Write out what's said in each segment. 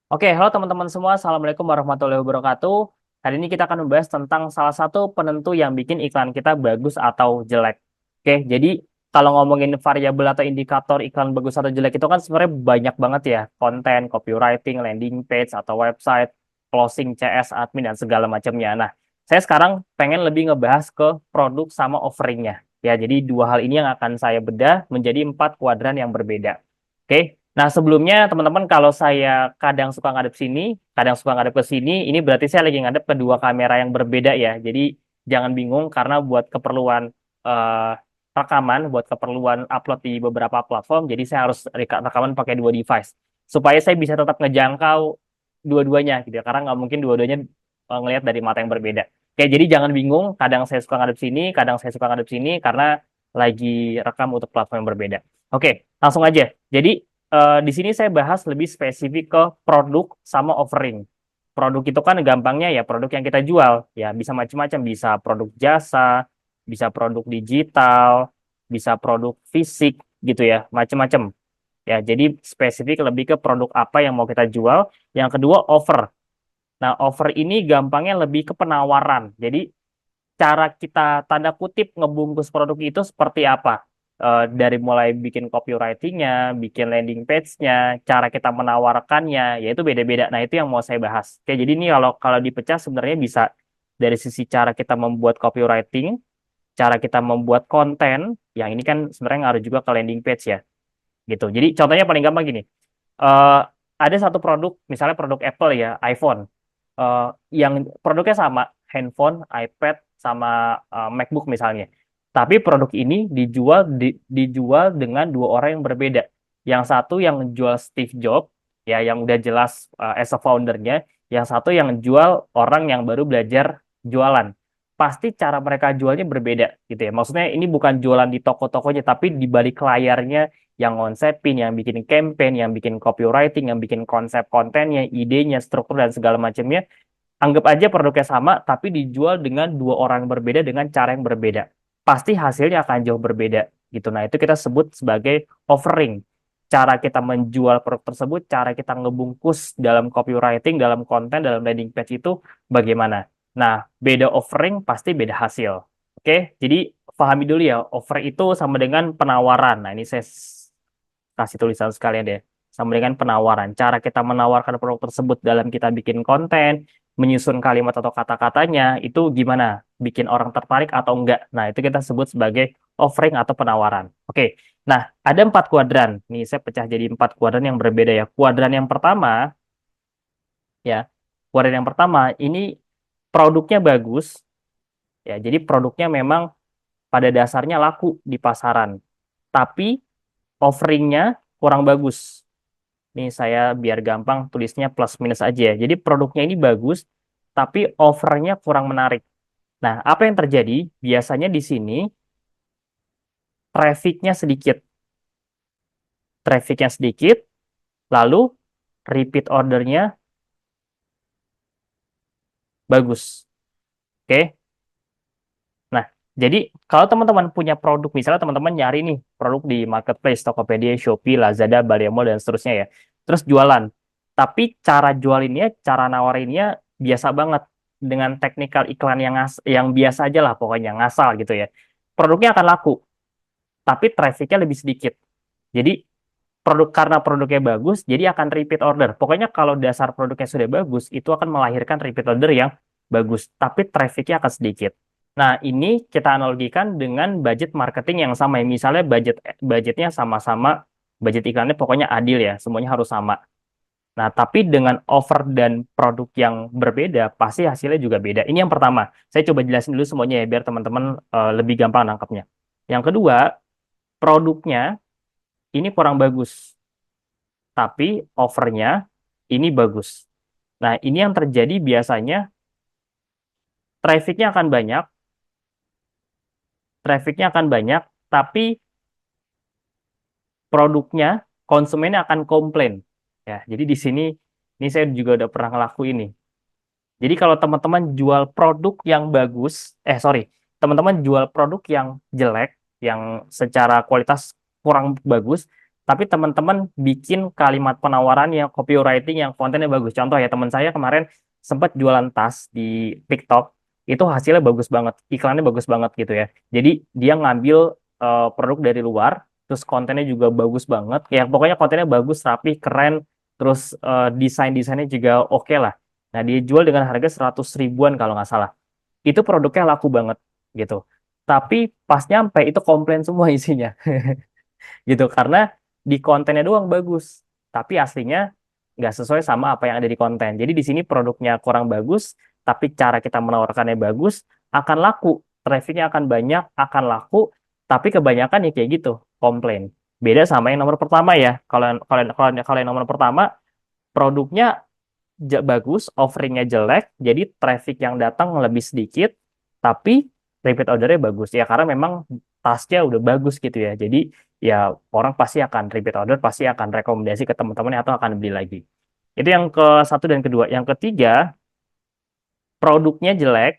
Oke, halo teman-teman semua. Assalamualaikum warahmatullahi wabarakatuh. Hari ini kita akan membahas tentang salah satu penentu yang bikin iklan kita bagus atau jelek. Oke, jadi kalau ngomongin variabel atau indikator iklan bagus atau jelek itu kan sebenarnya banyak banget ya. Konten, copywriting, landing page, atau website, closing, CS, admin, dan segala macamnya. Nah, saya sekarang pengen lebih ngebahas ke produk sama offeringnya. Ya, jadi dua hal ini yang akan saya bedah menjadi 4 kuadran yang berbeda. Oke, nah, sebelumnya teman-teman kalau saya kadang suka ngadep sini, kadang suka ngadep ke sini, ini berarti saya lagi ngadep ke dua kamera yang berbeda ya. Jadi jangan bingung karena buat keperluan eh, rekaman, buat keperluan upload di beberapa platform, jadi saya harus rekaman pakai dua device supaya saya bisa tetap ngejangkau dua-duanya gitu ya. Karena nggak mungkin dua-duanya ngelihat dari mata yang berbeda. Oke, jadi jangan bingung, kadang saya suka ngadep sini, kadang saya suka ngadep sini karena lagi rekam untuk platform yang berbeda. Oke, langsung aja. Jadi di sini saya bahas lebih spesifik ke produk sama offering. Produk itu kan gampangnya ya produk yang kita jual, ya bisa macam-macam, bisa produk jasa, bisa produk digital, bisa produk fisik gitu ya, macam-macam. Ya, jadi spesifik lebih ke produk apa yang mau kita jual. Yang kedua offer. Nah, offer ini gampangnya lebih ke penawaran. Jadi cara kita tanda kutip ngebungkus produk itu seperti apa? Dari mulai bikin copywriting-nya, bikin landing page-nya, cara kita menawarkannya, yaitu beda-beda. Nah, itu yang mau saya bahas. Oke, jadi ini kalau kalau dipecah sebenarnya bisa dari sisi cara kita membuat copywriting, cara kita membuat konten, yang ini kan sebenarnya ngaruh juga ke landing page ya, gitu. Jadi contohnya paling gampang gini, eh, ada satu produk, misalnya produk Apple ya, iPhone, eh, yang produknya sama, handphone, iPad, sama MacBook misalnya. Tapi produk ini dijual dengan dua orang yang berbeda. Yang satu yang jual Steve Jobs, ya yang udah jelas as a foundernya. Yang satu yang jual orang yang baru belajar jualan. Pasti cara mereka jualnya berbeda gitu ya. Maksudnya ini bukan jualan di toko-tokonya, tapi di balik layarnya yang ngonsepin, yang bikin campaign, yang bikin copywriting, yang bikin konsep kontennya, idenya, struktur dan segala macamnya. Anggap aja produknya sama, tapi dijual dengan dua orang yang berbeda dengan cara yang berbeda. Pasti hasilnya akan jauh berbeda gitu. Nah, itu kita sebut sebagai offering. Cara kita menjual produk tersebut, cara kita ngebungkus dalam copywriting, dalam konten, dalam landing page itu bagaimana. Nah, beda offering pasti beda hasil. Oke, jadi pahami dulu ya, offer itu sama dengan penawaran. Nah, ini saya kasih tulisan sekalian deh. Sama dengan penawaran. Cara kita menawarkan produk tersebut dalam kita bikin konten, menyusun kalimat atau kata-katanya, itu gimana? Bikin orang tertarik atau enggak? Nah, itu kita sebut sebagai offering atau penawaran. Oke, nah ada 4 kuadran. Nih, saya pecah jadi 4 kuadran yang berbeda ya. Kuadran yang pertama, ya, kuadran yang pertama, ini produknya bagus, ya. Jadi produknya memang pada dasarnya laku di pasaran. Tapi offeringnya kurang bagus. Nih saya biar gampang tulisnya plus minus aja ya. Jadi produknya ini bagus, tapi offernya kurang menarik. Nah, apa yang terjadi? Biasanya di sini trafficnya sedikit. Trafficnya sedikit, lalu repeat ordernya bagus. Oke? Nah, jadi kalau teman-teman punya produk, misalnya teman-teman nyari nih produk di marketplace, Tokopedia, Shopee, Lazada, Baliemall, dan seterusnya ya. Terus jualan. Tapi cara jualinnya, cara nawarinnya biasa banget. Dengan teknikal iklan yang biasa aja lah pokoknya, ngasal gitu ya. Produknya akan laku, tapi trafficnya lebih sedikit. Jadi karena produknya bagus, jadi akan repeat order. Pokoknya kalau dasar produknya sudah bagus, itu akan melahirkan repeat order yang bagus, tapi trafficnya akan sedikit. Nah, ini kita analogikan dengan budget marketing yang sama ya. Misalnya budgetnya sama-sama, budget iklannya pokoknya adil ya, semuanya harus sama. Nah, tapi dengan offer dan produk yang berbeda, pasti hasilnya juga beda. Ini yang pertama. Saya coba jelasin dulu semuanya ya, biar teman-teman lebih gampang nangkapnya. Yang kedua, produknya ini kurang bagus, tapi offernya ini bagus. Nah, ini yang terjadi biasanya trafficnya akan banyak, trafficnya akan banyak, tapi produknya konsumennya akan komplain. Ya, jadi di sini ini saya juga udah pernah ngelakuin ini. Jadi kalau teman-teman jual produk yang bagus, sorry, teman-teman jual produk yang jelek, yang secara kualitas kurang bagus, tapi teman-teman bikin kalimat penawarannya, copywriting yang kontennya bagus. Contoh ya, teman saya kemarin sempat jualan tas di TikTok, itu hasilnya bagus banget, iklannya bagus banget gitu ya. Jadi dia ngambil produk dari luar, terus kontennya juga bagus banget. Ya pokoknya kontennya bagus, rapi, keren, terus desainnya juga oke lah. Nah, dia jual dengan harga 100 ribuan kalau nggak salah. Itu produknya laku banget gitu. Tapi pas nyampe itu komplain semua isinya gitu karena di kontennya doang bagus, tapi aslinya nggak sesuai sama apa yang ada di konten. Jadi di sini produknya kurang bagus, tapi cara kita menawarkannya bagus, akan laku, trafficnya akan banyak, akan laku, tapi kebanyakan ya kayak gitu, komplain. Beda sama yang nomor pertama ya. Kalau yang nomor pertama produknya bagus, offeringnya jelek, jadi traffic yang datang lebih sedikit, tapi repeat ordernya bagus ya karena memang tasnya udah bagus gitu ya. Jadi ya orang pasti akan repeat order, pasti akan rekomendasi ke teman-temannya atau akan beli lagi. Itu yang ke satu dan kedua. Yang ketiga, produknya jelek,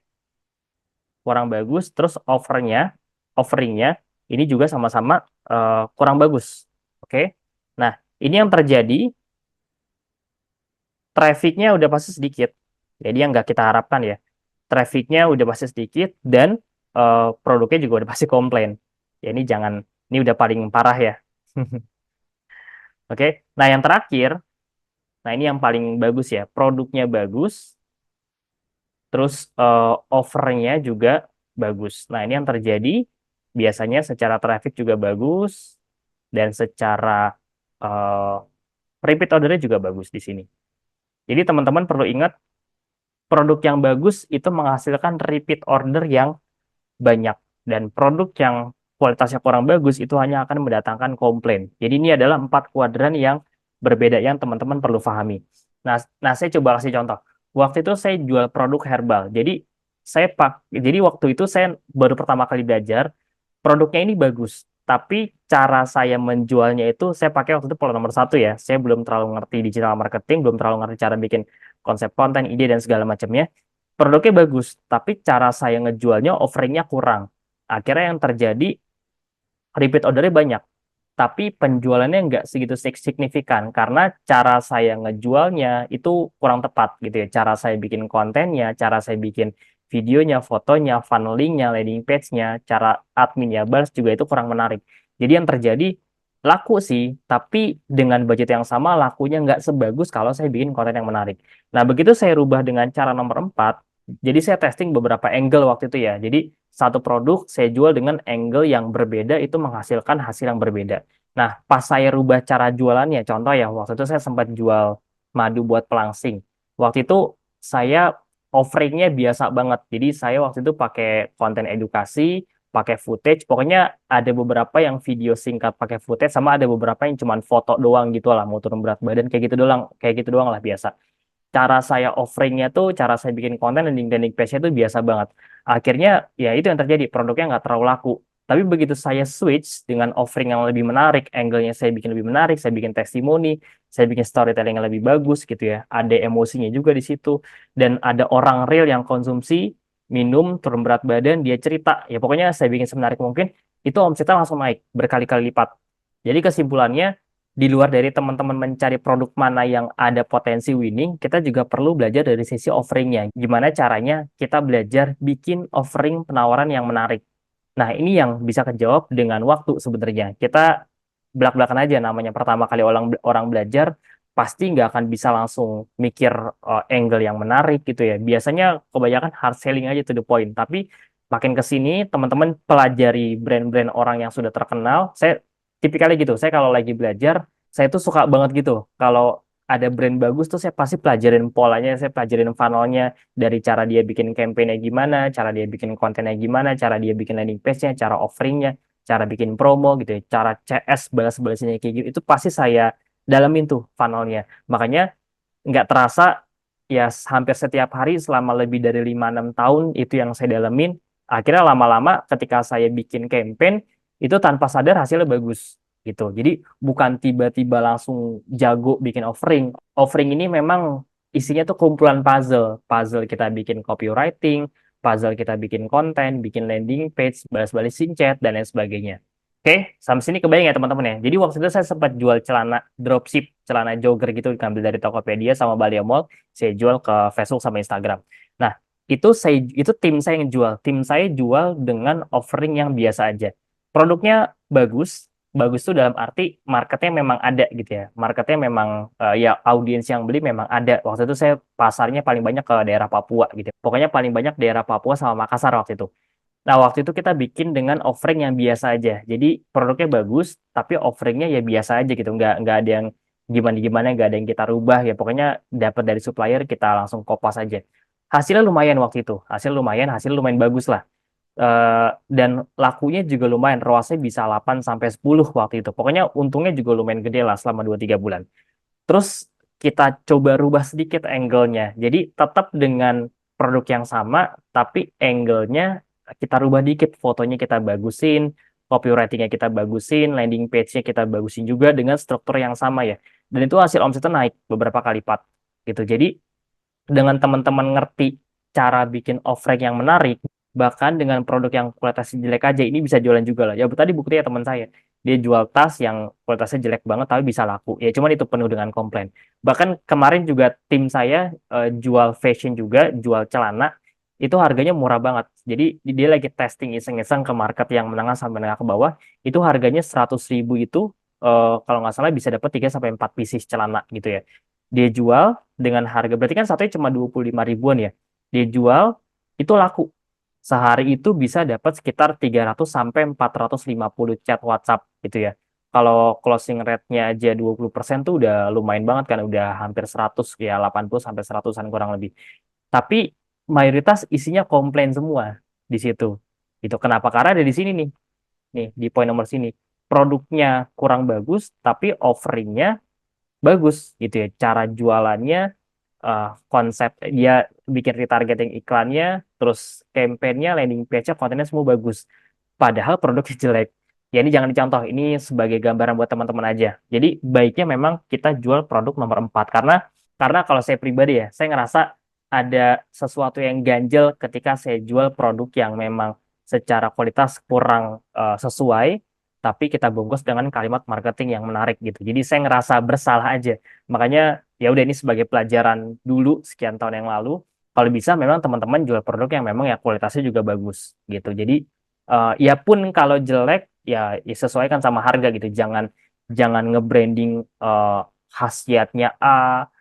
kurang bagus, terus offeringnya ini juga sama-sama kurang bagus. Oke. Nah, ini yang terjadi, trafficnya udah pasti sedikit. Jadi yang nggak kita harapkan ya. Trafficnya udah pasti sedikit dan produknya juga udah pasti komplain. Ya ini udah paling parah ya. Oke. Nah, yang terakhir, nah ini yang paling bagus ya. Produknya bagus, terus offernya juga bagus. Nah, ini yang terjadi biasanya secara traffic juga bagus dan secara eh, repeat ordernya juga bagus di sini. Jadi teman-teman perlu ingat produk yang bagus itu menghasilkan repeat order yang banyak dan produk yang kualitasnya kurang bagus itu hanya akan mendatangkan komplain. Jadi ini adalah 4 kuadran yang berbeda yang teman-teman perlu pahami. Nah, saya coba kasih contoh. Waktu itu saya jual produk herbal. Jadi waktu itu saya baru pertama kali belajar, produknya ini bagus, tapi cara saya menjualnya itu saya pakai waktu itu pola nomor satu ya. Saya belum terlalu ngerti digital marketing, belum terlalu ngerti cara bikin konsep konten, ide dan segala macamnya. Produknya bagus, tapi cara saya ngejualnya offeringnya kurang. Akhirnya yang terjadi repeat ordernya banyak, tapi penjualannya nggak segitu signifikan karena cara saya ngejualnya itu kurang tepat gitu ya. Cara saya bikin kontennya, cara saya bikin videonya, fotonya, funnelingnya, landing page-nya, cara adminnya balas juga itu kurang menarik. Jadi yang terjadi laku sih, tapi dengan budget yang sama lakunya nggak sebagus kalau saya bikin konten yang menarik. Nah, begitu saya rubah dengan cara nomor 4, jadi saya testing beberapa angle waktu itu ya. Jadi satu produk saya jual dengan angle yang berbeda itu menghasilkan hasil yang berbeda. Nah, pas saya rubah cara jualannya, contoh ya, waktu itu saya sempat jual madu buat pelangsing. Waktu itu saya offeringnya biasa banget. Jadi saya waktu itu pakai konten edukasi, pakai footage. Pokoknya ada beberapa yang video singkat pakai footage, sama ada beberapa yang cuma foto doang gitu lah, mau turun berat badan kayak gitu doang lah biasa. Cara saya offeringnya tuh, cara saya bikin konten landing page-nya tuh biasa banget. Akhirnya ya itu yang terjadi, produknya nggak terlalu laku. Tapi begitu saya switch dengan offering yang lebih menarik, angle-nya saya bikin lebih menarik, saya bikin testimoni, saya bikin storytelling yang lebih bagus gitu ya. Ada emosinya juga di situ. Dan ada orang real yang konsumsi, minum, turun berat badan, dia cerita. Ya pokoknya saya bikin semenarik mungkin, itu omsetnya langsung naik berkali-kali lipat. Jadi kesimpulannya, di luar dari teman-teman mencari produk mana yang ada potensi winning, kita juga perlu belajar dari sisi offeringnya. Gimana caranya kita belajar bikin offering penawaran yang menarik. Nah, ini yang bisa kejawab dengan waktu sebenarnya. Kita belak-belakan aja namanya pertama kali orang orang belajar, pasti nggak akan bisa langsung mikir angle yang menarik gitu ya. Biasanya kebanyakan hard selling aja to the point. Tapi makin ke sini, teman-teman pelajari brand-brand orang yang sudah terkenal. Saya tipikalnya gitu. Saya kalau lagi belajar, saya tuh suka banget gitu. Kalau ada brand bagus tuh saya pasti pelajarin polanya, saya pelajarin funnelnya, dari cara dia bikin campaign-nya gimana, cara dia bikin kontennya gimana, cara dia bikin landing page-nya, cara offeringnya, cara bikin promo gitu ya, cara CS balas-balasnya kayak gitu, itu pasti saya dalamin tuh funnelnya. Makanya nggak terasa ya hampir setiap hari selama lebih dari 5-6 tahun itu yang saya dalamin. Akhirnya lama-lama ketika saya bikin campaign, itu tanpa sadar hasilnya bagus gitu. Jadi bukan tiba-tiba langsung jago bikin offering. Offering ini memang isinya tuh kumpulan puzzle. Puzzle kita bikin copywriting, puzzle kita bikin konten, bikin landing page, balas-balasin chat, dan lain sebagainya. Oke, sampai sini kebayang ya teman-teman ya. Jadi waktu itu saya sempat jual celana dropship, celana jogger gitu, ngambil dari Tokopedia sama Balea Mall, saya jual ke Facebook sama Instagram. Nah, itu tim saya yang jual. Tim saya jual dengan offering yang biasa aja. Produknya bagus, bagus tuh dalam arti marketnya memang ada gitu ya. Marketnya memang ya audiens yang beli memang ada. Waktu itu saya pasarnya paling banyak ke daerah Papua gitu. Pokoknya paling banyak daerah Papua sama Makassar waktu itu. Nah, waktu itu kita bikin dengan offering yang biasa aja. Jadi produknya bagus, tapi offeringnya ya biasa aja gitu. Nggak ada yang gimana-gimana, nggak ada yang kita rubah ya. Pokoknya dapat dari supplier kita langsung kopas aja. Hasilnya lumayan waktu itu. Hasil lumayan bagus lah. Dan lakunya juga lumayan. ROAS-nya bisa 8 sampai 10 waktu itu. Pokoknya untungnya juga lumayan gede lah selama 2-3 bulan. Terus kita coba rubah sedikit angle-nya. Jadi tetap dengan produk yang sama, tapi angle-nya kita rubah dikit. Fotonya kita bagusin, copywriting-nya kita bagusin, landing page-nya kita bagusin juga dengan struktur yang sama ya. Dan itu hasil omsetnya naik beberapa kali lipat gitu. Jadi dengan teman-teman ngerti cara bikin offering yang menarik, bahkan dengan produk yang kualitasnya jelek aja, ini bisa jualan juga lah. Ya tadi buktinya teman saya, dia jual tas yang kualitasnya jelek banget tapi bisa laku. Ya cuman itu penuh dengan komplain. Bahkan kemarin juga tim saya jual fashion juga, jual celana, itu harganya murah banget. Jadi dia lagi testing iseng-iseng ke market yang menengah sampai menengah ke bawah, itu harganya 100.000 itu kalau nggak salah bisa dapat 3 sampai 4 pieces celana gitu ya. Dia jual dengan harga berarti kan satunya cuma 25 ribuan ya. Dia jual itu laku. Sehari itu bisa dapat sekitar 300 sampai 450 chat WhatsApp gitu ya. Kalau closing rate-nya aja 20% tuh udah lumayan banget kan, udah hampir 100 ya, 80 sampai 100-an kurang lebih. Tapi mayoritas isinya komplain semua di situ. Itu kenapa? Karena ada di sini nih. Nih, di poin nomor sini. Produknya kurang bagus, tapi offeringnya bagus gitu ya. Cara jualannya, konsep dia bikin retargeting iklannya, terus campaign-nya, landing page-nya, kontennya semua bagus. Padahal produknya jelek. Ya ini jangan dicontoh, ini sebagai gambaran buat teman-teman aja. Jadi baiknya memang kita jual produk nomor 4 karena kalau saya pribadi ya, saya ngerasa ada sesuatu yang ganjel ketika saya jual produk yang memang secara kualitas kurang sesuai, tapi kita bungkus dengan kalimat marketing yang menarik gitu. Jadi saya ngerasa bersalah aja. Makanya ya udah ini sebagai pelajaran dulu sekian tahun yang lalu. Kalau bisa memang teman-teman jual produk yang memang ya kualitasnya juga bagus gitu. Jadi ya pun kalau jelek ya sesuaikan sama harga gitu. Jangan jangan nge-branding khasiatnya A,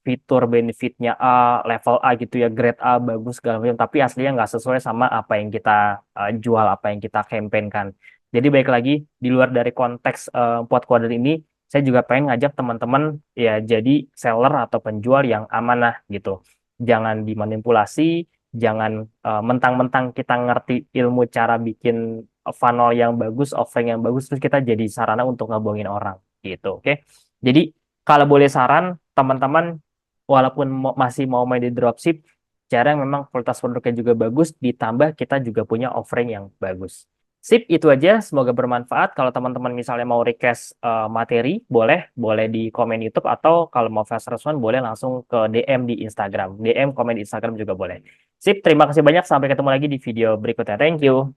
fitur benefitnya A, level A gitu ya, grade A bagus segala macam, tapi aslinya nggak sesuai sama apa yang kita jual, apa yang kita campaignkan. Jadi baik lagi di luar dari konteks pot kuadrat ini, saya juga pengen ngajak teman-teman ya jadi seller atau penjual yang amanah gitu. Jangan dimanipulasi, jangan mentang-mentang kita ngerti ilmu cara bikin funnel yang bagus, offering yang bagus, terus kita jadi sarana untuk ngebohongin orang gitu. Oke. Jadi kalau boleh saran, teman-teman walaupun masih mau main di dropship, cara yang memang kualitas produknya juga bagus, ditambah kita juga punya offering yang bagus. Sip, itu aja. Semoga bermanfaat. Kalau teman-teman misalnya mau request materi, boleh di komen YouTube atau kalau mau fast respon boleh langsung ke DM di Instagram. DM komen di Instagram juga boleh. Sip, terima kasih banyak. Sampai ketemu lagi di video berikutnya. Thank you.